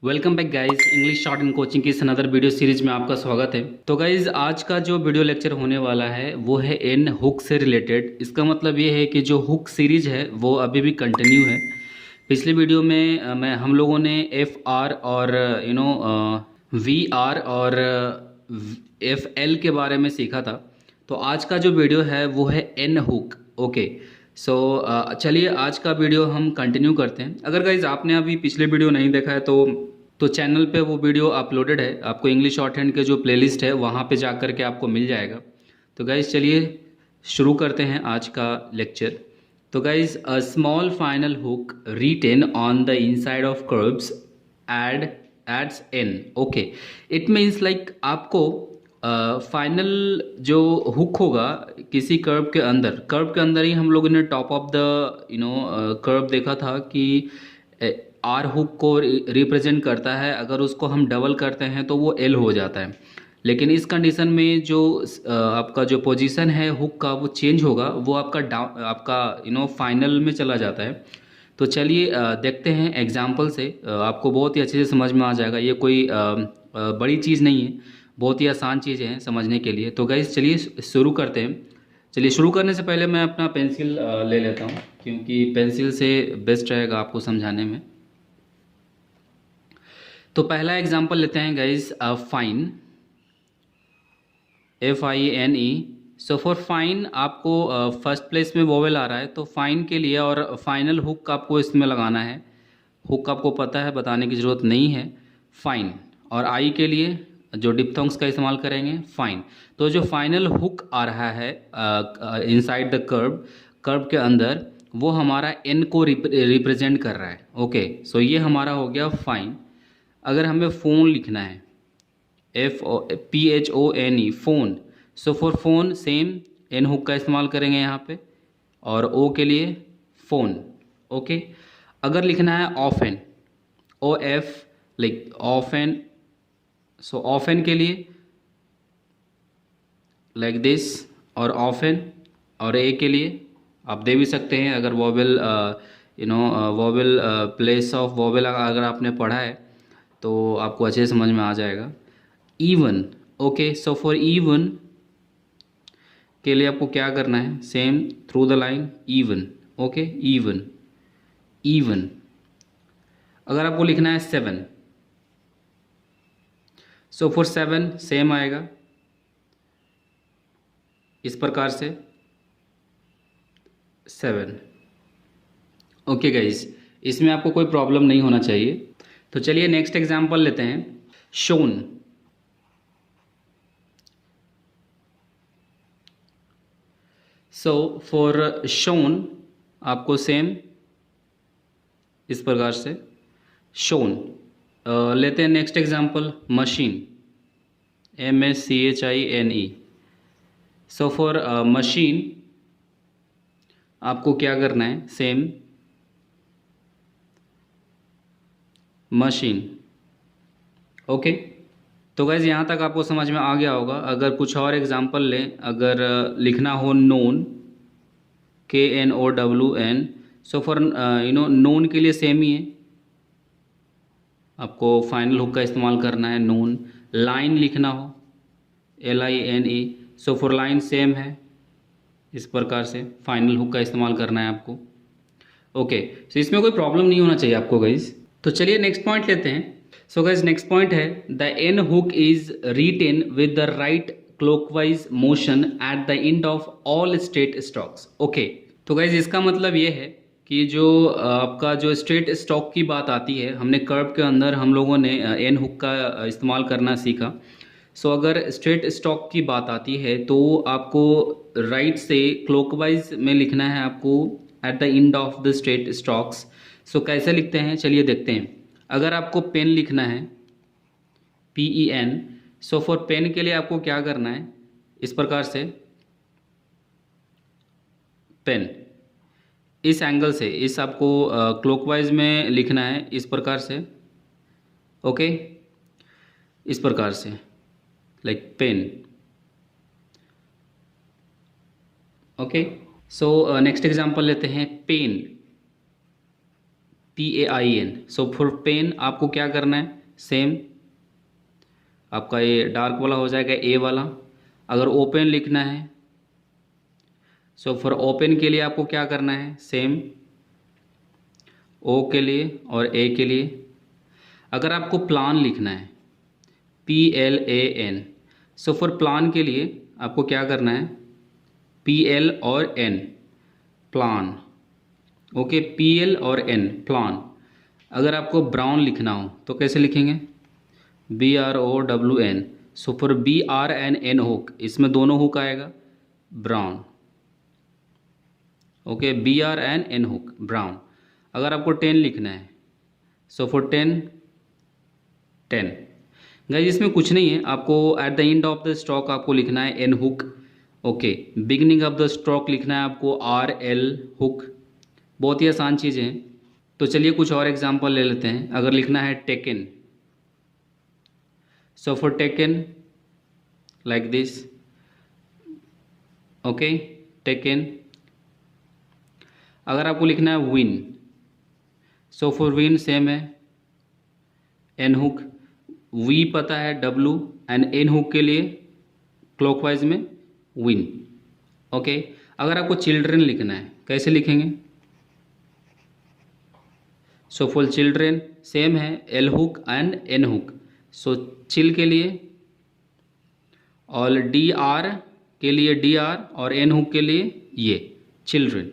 Welcome back guys, English short and coaching की इस another video series में आपका स्वागत है। तो गाइस, आज का जो वीडियो लेक्चर होने वाला है वो है एन हुक से रिलेटेड। इसका मतलब ये है कि जो हुक सीरीज है वो अभी भी कंटिन्यू है। पिछले वीडियो में मैं हम लोगों ने एफ आर और वी आर और एफ एल के बारे में सीखा था। तो आज का जो वीडियो है वो है एन हुक। ओके, सो चलिए आज का वीडियो हम कंटिन्यू करते हैं। अगर गाइज आपने अभी पिछले वीडियो नहीं देखा है तो चैनल पे वो वीडियो अपलोडेड है, आपको इंग्लिश शॉर्ट हैंड के जो प्लेलिस्ट है वहाँ पे जा कर के आपको मिल जाएगा। तो गाइज चलिए शुरू करते हैं आज का लेक्चर। तो guys, a small final hook written on the inside of curves add adds N. Okay, it means like आपको फाइनल जो हुक होगा किसी कर्व के अंदर ही हम लोगों ने टॉप ऑफ द कर्व देखा था कि आर हुक को रिप्रेजेंट करता है। अगर उसको हम डबल करते हैं तो वो एल हो जाता है। लेकिन इस कंडीशन में जो आपका जो पोजीशन है हुक का वो चेंज होगा, वो आपका डाउन आपका फाइनल में चला जाता है। तो चलिए देखते हैं एग्जाम्पल से। आपको बहुत ही अच्छे से समझ में आ जाएगा। ये कोई बड़ी चीज़ नहीं है, बहुत ही आसान चीज़ें हैं समझने के लिए। तो गाइस चलिए शुरू करते हैं। चलिए शुरू करने से पहले मैं अपना पेंसिल ले लेता हूँ, क्योंकि पेंसिल से बेस्ट रहेगा आपको समझाने में। तो पहला एग्जाम्पल लेते हैं guys, fine, FINE। So for fine आपको फर्स्ट प्लेस में वोवेल आ रहा है, तो फाइन के लिए और फाइनल हुक आपको इसमें लगाना है। हुक आपको पता है, बताने की ज़रूरत नहीं है। फाइन और आई के लिए जो डिप्थोंग्स का इस्तेमाल करेंगे फाइन। तो जो फाइनल हुक आ रहा है इनसाइड द कर्व, कर्व के अंदर, वो हमारा एन को रिप्रेजेंट कर रहा है। ओके, सो ये हमारा हो गया फाइन। अगर हमें फ़ोन लिखना है, FOPHONE, phone. So for phone same N hook का इस्तेमाल करेंगे यहाँ पे, और ओ के लिए फ़ोन। ओके, अगर लिखना है often, OF, like often, so often के लिए लाइक दिस, और ऑफेन, और ए के लिए आप दे भी सकते हैं। अगर vowel vowel place of vowel अगर आपने पढ़ा है तो आपको अच्छे से समझ में आ जाएगा। Even, okay, so for even के लिए आपको क्या करना है, same through the line even. Okay, even, even. अगर आपको लिखना है seven, so for seven same आएगा इस प्रकार से, सेवन। ओके गाइज, इसमें आपको कोई प्रॉब्लम नहीं होना चाहिए। तो चलिए नेक्स्ट एग्जांपल लेते हैं, शोन। सो फॉर शोन आपको सेम इस प्रकार से शोन। लेते हैं next example, machine, MACHINE। So for machine आपको क्या करना है, सेम मशीन। ओके, तो गैस यहाँ तक आपको समझ में आ गया होगा। अगर कुछ और एग्जांपल लें, अगर लिखना हो known, KNOWN, so for known के लिए सेम ही है, आपको फाइनल हुक का इस्तेमाल करना है नोन। लाइन लिखना हो, LINE, so for line same है, इस प्रकार से फाइनल हुक का इस्तेमाल करना है आपको। ओके, सो इसमें कोई प्रॉब्लम नहीं होना चाहिए आपको गाइज। तो चलिए नेक्स्ट पॉइंट लेते हैं। सो गाइज नेक्स्ट पॉइंट है, the N hook is written with the right clockwise motion at the end of all straight strokes. Okay, तो गाइज इसका मतलब ये है कि जो आपका जो स्ट्रेट स्ट्रोक की बात आती है, हमने कर्व के अंदर हम लोगों ने एन हुक का इस्तेमाल करना सीखा। सो अगर स्ट्रेट स्ट्रोक की बात आती है तो आपको राइट से क्लॉकवाइज में लिखना है आपको at the end of the straight strokes. So कैसे लिखते हैं चलिए देखते हैं। अगर आपको पेन लिखना है, PEN, सो फॉर पेन के लिए आपको क्या करना है, इस प्रकार से पेन, इस एंगल से, इस आपको क्लॉकवाइज में लिखना है इस प्रकार से। ओके, इस प्रकार से like pen. Okay, so next example लेते हैं, pain, PAIN। So for pain आपको क्या करना है, सेम आपका ये डार्क वाला हो जाएगा ए वाला। अगर ओपन लिखना है, सो फॉर ओपन के लिए आपको क्या करना है, सेम ओ के लिए और ए के लिए। अगर आपको प्लान लिखना है, PLAN, सो फॉर प्लान के लिए आपको क्या करना है, PL और N, प्लान। ओके, PL और N, प्लान। अगर आपको ब्राउन लिखना हो तो कैसे लिखेंगे, BROWN। So for BRN hook, इसमें दोनों हुक आएगा, brown. Okay, BRN hook, brown. अगर आपको 10 लिखना है, सो फॉर 10। गाइस इसमें कुछ नहीं है, आपको at the end of the stroke आपको लिखना है N hook. Okay, beginning of the stroke लिखना है आपको RL हुक। बहुत ही आसान चीज़ें हैं। तो चलिए कुछ और एग्जांपल ले लेते हैं। अगर लिखना है taken, so for taken like this, okay, taken. अगर आपको लिखना है win, so for win same है, N हुक। वी पता है W, एंड N हुक के लिए क्लॉकवाइज में विन। ओके, अगर आपको चिल्ड्रन लिखना है कैसे लिखेंगे, सो फॉर चिल्ड्रन सेम है, L hook and N hook. So chill के लिए और DR के लिए DR और N हुक के लिए ये चिल्ड्रन।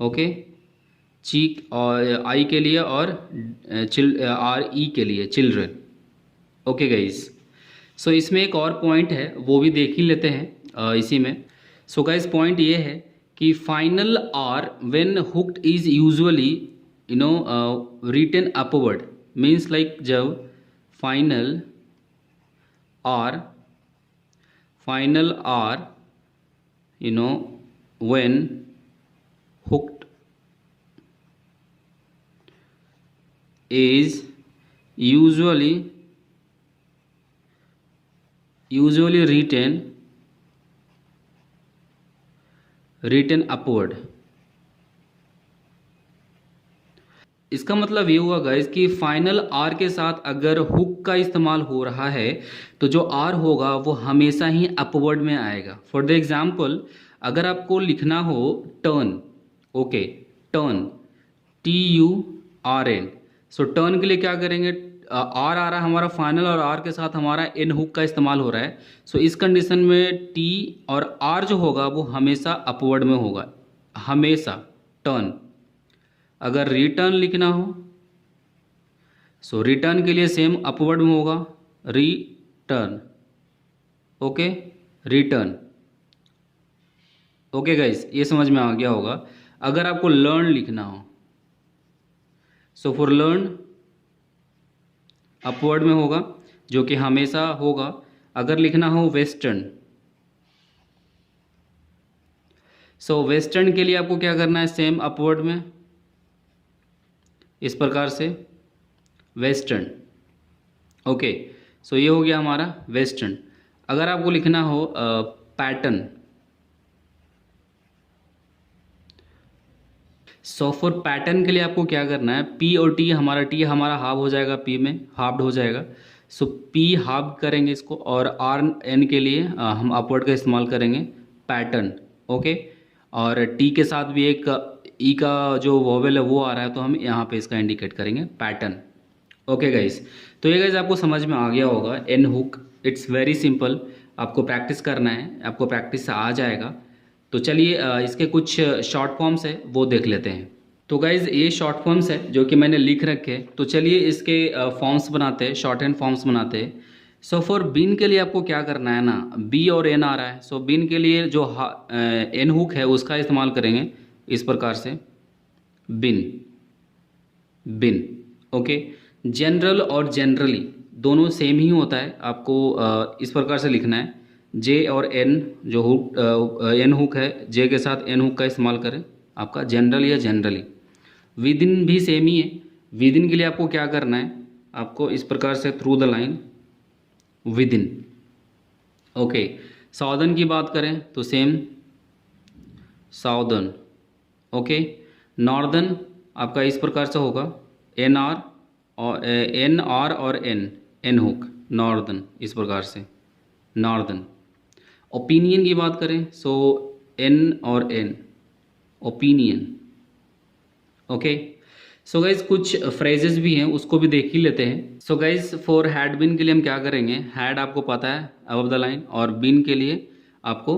ओके, चीक और आई के लिए और RE के लिए चिल्ड्रन। ओके गाइज, सो इसमें एक और पॉइंट है वो भी देख ही लेते हैं इसी में। सो गाइज पॉइंट ये है कि final R when hooked is usually written upward, means like जब final R when hooked is usually written upward। इसका मतलब ये हुआ गाइस कि फाइनल आर के साथ अगर हुक का इस्तेमाल हो रहा है तो जो आर होगा वो हमेशा ही अपवर्ड में आएगा। फॉर द एग्जाम्पल, अगर आपको लिखना हो टर्न, ओके, टर्न TURN, सो टर्न के लिए क्या करेंगे, आर आ रहा है हमारा फाइनल और आर के साथ हमारा N हुक का इस्तेमाल हो रहा है। सो इस कंडीशन में T और R जो होगा वो हमेशा अपवर्ड में होगा, हमेशा टर्न। अगर रिटर्न लिखना हो, सो रिटर्न के लिए सेम अपवर्ड में होगा, return. Okay, return. Okay guys, ये समझ में आ गया होगा। अगर आपको लर्न लिखना हो, सो फॉर लर्न अपवर्ड में होगा जो कि हमेशा होगा। अगर लिखना हो वेस्टर्न, सो वेस्टर्न के लिए आपको क्या करना है, सेम अपवर्ड में, इस प्रकार से वेस्टर्न। ओके, सो ये हो गया हमारा वेस्टर्न। अगर आपको लिखना हो पैटर्न, सो फॉर पैटर्न के लिए आपको क्या करना है, P और T, हमारा T हमारा हाफ हो जाएगा, P में हाफ्ड हो जाएगा। सो P हाफ करेंगे इसको, और RN के लिए हम अपवर्ड का इस्तेमाल करेंगे, पैटर्न। ओके, और T के साथ भी एक E का जो वोवेल है वो आ रहा है तो हम यहाँ पे इसका इंडिकेट करेंगे, पैटर्न। ओके गाइस, तो ये गाइस आपको समझ में आ गया होगा N hook. It's very simple, आपको प्रैक्टिस करना है, आपको प्रैक्टिस से आ जाएगा। तो चलिए इसके कुछ शॉर्ट फॉर्म्स है वो देख लेते हैं। तो गाइज़ ये शॉर्ट फॉर्म्स है जो कि मैंने लिख रखे, तो चलिए इसके फॉर्म्स बनाते हैं, शॉर्ट हैंड फॉर्म्स बनाते हैं। सो फॉर बिन के लिए आपको क्या करना है ना, B और N आ रहा है, सो बिन के लिए जो N हुक है उसका इस्तेमाल करेंगे इस प्रकार से, बिन, बिन। ओके, जनरल और जनरली दोनों सेम ही होता है, आपको इस प्रकार से लिखना है, J और N जो हुक N हुक है, J के साथ N हुक का इस्तेमाल करें, आपका जनरल या जनरली। विद इन भी सेम ही है, विद इन के लिए आपको क्या करना है, आपको इस प्रकार से through the line, with in. Okay, southern की बात करें तो सेम, साउदर्न। ओके, नॉर्दर्न आपका इस प्रकार से होगा, एन आर और एन आर और एन हुक, नॉर्दर्न, इस प्रकार से नॉर्दर्न। ओपिनियन की बात करें सो एन और N, opinion. Okay, so guys कुछ फ्रेजेस भी हैं उसको भी देख ही लेते हैं। So guys for had been के लिए हम क्या करेंगे, हैड आपको पता है अबव द लाइन, और बीन के लिए आपको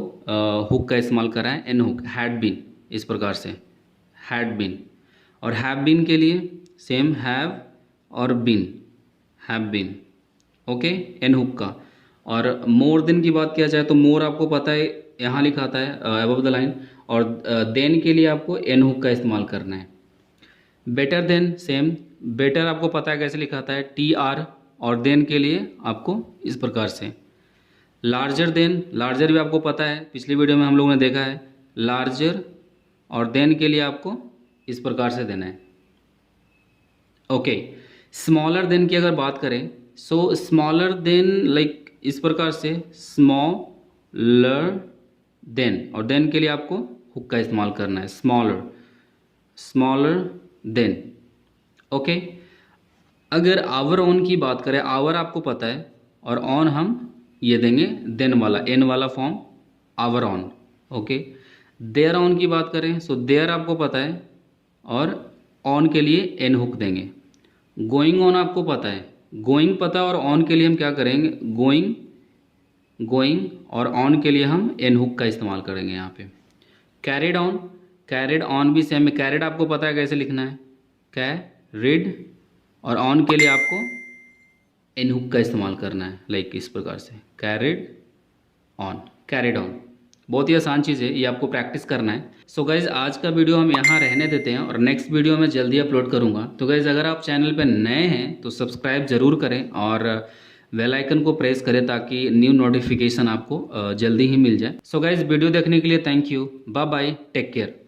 हुक का इस्तेमाल करा है, एन हुक, हैड बीन, इस प्रकार से हैड बीन। और हैव बीन के लिए सेम हैव और been, have been. Okay, N hook का। और मोर देन की बात किया जाए तो मोर आपको पता है यहाँ लिखा आता है अबव द लाइन, और देन के लिए आपको एन हुक का इस्तेमाल करना है। बेटर देन सेम, बेटर आपको पता है कैसे लिखा आता है, टी आर, और देन के लिए आपको इस प्रकार से। लार्जर देन, लार्जर भी आपको पता है, पिछली वीडियो में हम लोगों ने देखा है, लार्जर, और देन के लिए आपको इस प्रकार से देना है। ओके, स्मॉलर देन की अगर बात करें सो स्मॉलर देन लाइक इस प्रकार से, स्मॉलर देन, और देन के लिए आपको हुक का इस्तेमाल करना है, स्मॉलर, स्मॉलर देन। ओके, अगर आवर ऑन की बात करें, आवर आपको पता है, और ऑन हम ये देंगे देन वाला, एन वाला form, our own. Okay, their own की बात करें सो देयर आपको पता है, और ऑन के लिए एन हुक देंगे। गोइंग ऑन आपको पता है, गोइंग पता है, और ऑन के लिए हम क्या करेंगे, गोइंग, गोइंग, और ऑन के लिए हम एन हुक का इस्तेमाल करेंगे यहाँ पे। कैरिड ऑन, कैरिड ऑन भी सेम है, कैरिड आपको पता है कैसे लिखना है, कैरिड, और ऑन के लिए आपको एन हुक का इस्तेमाल करना है, लाइक इस प्रकार से, कैरिड ऑन, कैरिड ऑन। बहुत ही आसान चीज़ है, ये आपको प्रैक्टिस करना है। सो गाइज़ आज का वीडियो हम यहाँ रहने देते हैं, और नेक्स्ट वीडियो में जल्दी अपलोड करूँगा। तो गाइज़ अगर आप चैनल पर नए हैं तो सब्सक्राइब ज़रूर करें, और बेल आइकन को प्रेस करें ताकि न्यू नोटिफिकेशन आपको जल्दी ही मिल जाए। सो गाइज़ वीडियो देखने के लिए thank you, bye bye, take care.